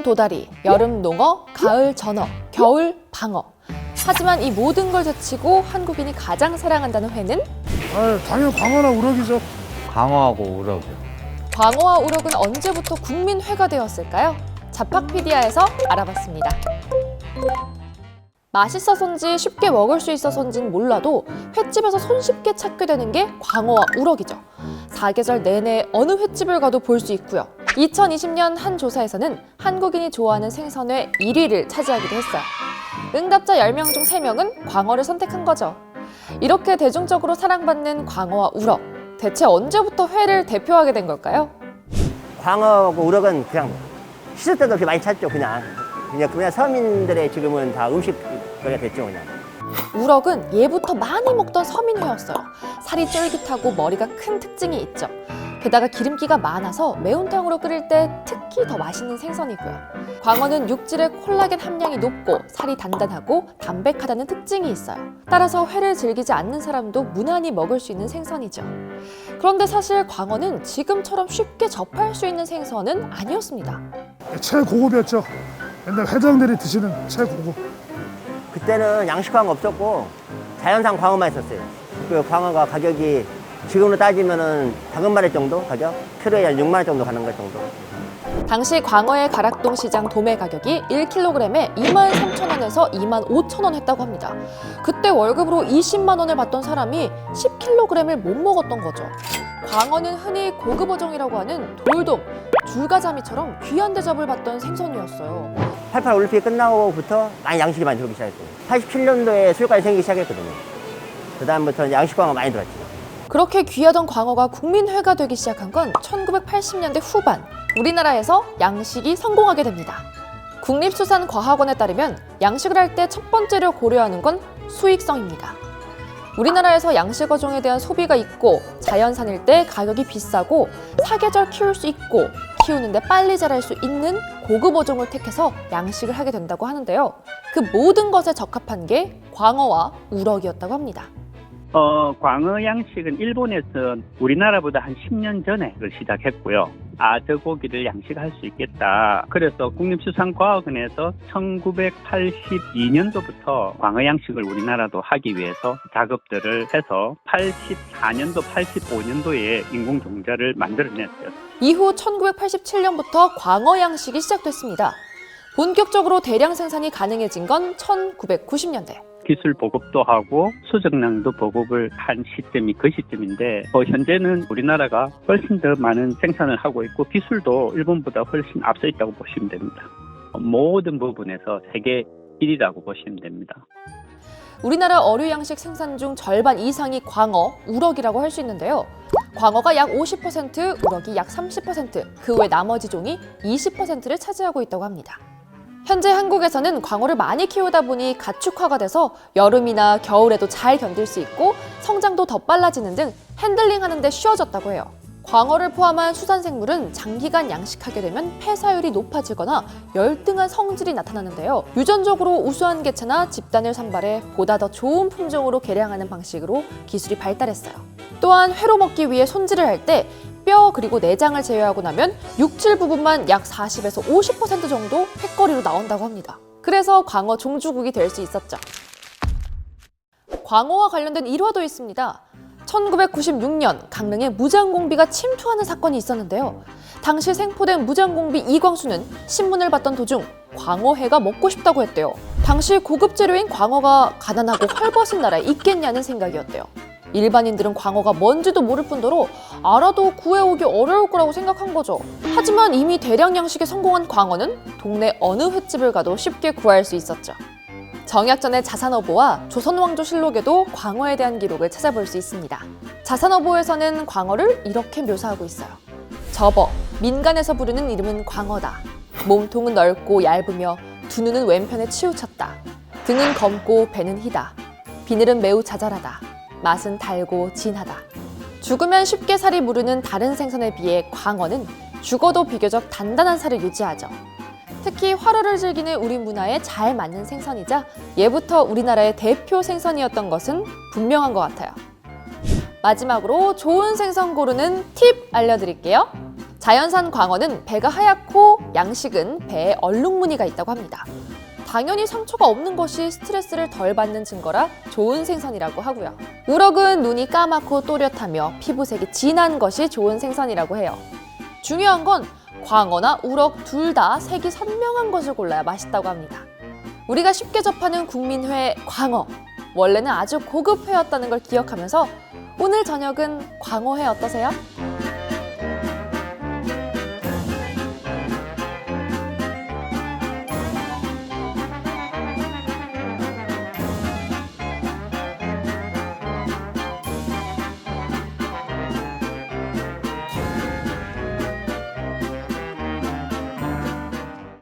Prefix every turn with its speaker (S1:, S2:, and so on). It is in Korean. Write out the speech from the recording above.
S1: 봄 도다리, 여름 농어, 가을 전어, 겨울 방어. 하지만 이 모든 걸 제치고 한국인이 가장 사랑한다는 회는?
S2: 당연히 광어나 우럭이죠.
S3: 광어하고 우럭이요.
S1: 광어와 우럭은 언제부터 국민회가 되었을까요? 자팍피디아에서 알아봤습니다. 맛있어서인지 쉽게 먹을 수 있어서인지는 몰라도 횟집에서 손쉽게 찾게 되는 게 광어와 우럭이죠. 사계절 내내 어느 횟집을 가도 볼 수 있고요. 2020년 한 조사에서는 한국인이 좋아하는 생선회 1위를 차지하기도 했어요. 응답자 10명 중 3명은 광어를 선택한 거죠. 이렇게 대중적으로 사랑받는 광어와 우럭. 대체 언제부터 회를 대표하게 된 걸까요?
S4: 광어하고 우럭은 그냥 시절 때도 그렇게 많이 찾죠. 그냥 서민들의 지금은 다 음식거리가 됐죠. 그냥.
S1: 우럭은 예부터 많이 먹던 서민회였어요. 살이 쫄깃하고 머리가 큰 특징이 있죠. 게다가 기름기가 많아서 매운탕으로 끓일 때 특히 더 맛있는 생선이고요. 광어는 육질의 콜라겐 함량이 높고 살이 단단하고 담백하다는 특징이 있어요. 따라서 회를 즐기지 않는 사람도 무난히 먹을 수 있는 생선이죠. 그런데 사실 광어는 지금처럼 쉽게 접할 수 있는 생선은 아니었습니다.
S2: 최고급이었죠. 옛날 회장들이 드시는 최고급.
S4: 그때는 양식 광어 없었고 자연산 광어만 있었어요. 그 광어가 가격이 지금으로 따지면은 작은 마리 정도 가격? 키로에 한 6만 원 정도 가는 것 정도.
S1: 당시 광어의 가락동 시장 도매 가격이 1kg에 23,000원에서 25,000원 했다고 합니다. 그때 월급으로 20만 원을 받던 사람이 10kg을 못 먹었던 거죠. 광어는 흔히 고급 어종이라고 하는 돌돔, 줄가자미처럼 귀한 대접을 받던 생선이었어요.
S4: 88 올림픽 끝나고부터 많이 양식이 많이 들어오기 시작했어요. 87년도에 수요까지 생기기 시작했거든요. 그 다음부터는 양식 광어 많이 들어왔죠.
S1: 그렇게 귀하던 광어가 국민회가 되기 시작한 건 1980년대 후반, 우리나라에서 양식이 성공하게 됩니다. 국립수산과학원에 따르면 양식을 할 때 첫 번째로 고려하는 건 수익성입니다. 우리나라에서 양식 어종에 대한 소비가 있고 자연산일 때 가격이 비싸고 사계절 키울 수 있고 키우는데 빨리 자랄 수 있는 고급 어종을 택해서 양식을 하게 된다고 하는데요. 그 모든 것에 적합한 게 광어와 우럭이었다고 합니다.
S5: 광어 양식은 일본에서 우리나라보다 한 10년 전에 그걸 시작했고요. 저 고기를 양식할 수 있겠다. 그래서 국립수산과학원에서 1982년도부터 광어 양식을 우리나라도 하기 위해서 작업들을 해서 84년도, 85년도에 인공종자를 만들어냈어요.
S1: 이후 1987년부터 광어 양식이 시작됐습니다. 본격적으로 대량 생산이 가능해진 건 1990년대.
S5: 기술 보급도 하고 수정량도 보급을 한 시점이 그 시점인데 현재는 우리나라가 훨씬 더 많은 생산을 하고 있고 기술도 일본보다 훨씬 앞서 있다고 보시면 됩니다. 모든 부분에서 세계 1위라고 보시면 됩니다.
S1: 우리나라 어류 양식 생산 중 절반 이상이 광어, 우럭이라고 할 수 있는데요. 광어가 약 50%, 우럭이 약 30%, 그 외 나머지 종이 20%를 차지하고 있다고 합니다. 현재 한국에서는 광어를 많이 키우다 보니 가축화가 돼서 여름이나 겨울에도 잘 견딜 수 있고 성장도 더 빨라지는 등 핸들링하는 데 쉬워졌다고 해요. 광어를 포함한 수산생물은 장기간 양식하게 되면 폐사율이 높아지거나 열등한 성질이 나타나는데요. 유전적으로 우수한 개체나 집단을 선발해 보다 더 좋은 품종으로 개량하는 방식으로 기술이 발달했어요. 또한 회로 먹기 위해 손질을 할 때 뼈 그리고 내장을 제외하고 나면 육질 부분만 약 40에서 50% 정도 횟거리로 나온다고 합니다. 그래서 광어 종주국이 될 수 있었죠. 광어와 관련된 일화도 있습니다. 1996년 강릉에 무장공비가 침투하는 사건이 있었는데요. 당시 생포된 무장공비 이광수는 신문을 봤던 도중 광어회가 먹고 싶다고 했대요. 당시 고급 재료인 광어가 가난하고 헐벗은 나라에 있겠냐는 생각이었대요. 일반인들은 광어가 뭔지도 모를 뿐더러 알아도 구해오기 어려울 거라고 생각한 거죠. 하지만 이미 대량 양식에 성공한 광어는 동네 어느 횟집을 가도 쉽게 구할 수 있었죠. 정약전의 자산어보와 조선왕조실록에도 광어에 대한 기록을 찾아볼 수 있습니다. 자산어보에서는 광어를 이렇게 묘사하고 있어요. 접어, 민간에서 부르는 이름은 광어다. 몸통은 넓고 얇으며 두 눈은 왼편에 치우쳤다. 등은 검고 배는 희다. 비늘은 매우 자잘하다. 맛은 달고 진하다. 죽으면 쉽게 살이 무르는 다른 생선에 비해 광어는 죽어도 비교적 단단한 살을 유지하죠. 특히 화로를 즐기는 우리 문화에 잘 맞는 생선이자 예부터 우리나라의 대표 생선이었던 것은 분명한 것 같아요. 마지막으로 좋은 생선 고르는 팁 알려드릴게요. 자연산 광어는 배가 하얗고 양식은 배에 얼룩무늬가 있다고 합니다. 당연히 상처가 없는 것이 스트레스를 덜 받는 증거라 좋은 생선이라고 하고요. 우럭은 눈이 까맣고 또렷하며 피부색이 진한 것이 좋은 생선이라고 해요. 중요한 건 광어나 우럭 둘 다 색이 선명한 것을 골라야 맛있다고 합니다. 우리가 쉽게 접하는 국민회 광어, 원래는 아주 고급 회였다는 걸 기억하면서 오늘 저녁은 광어회 어떠세요?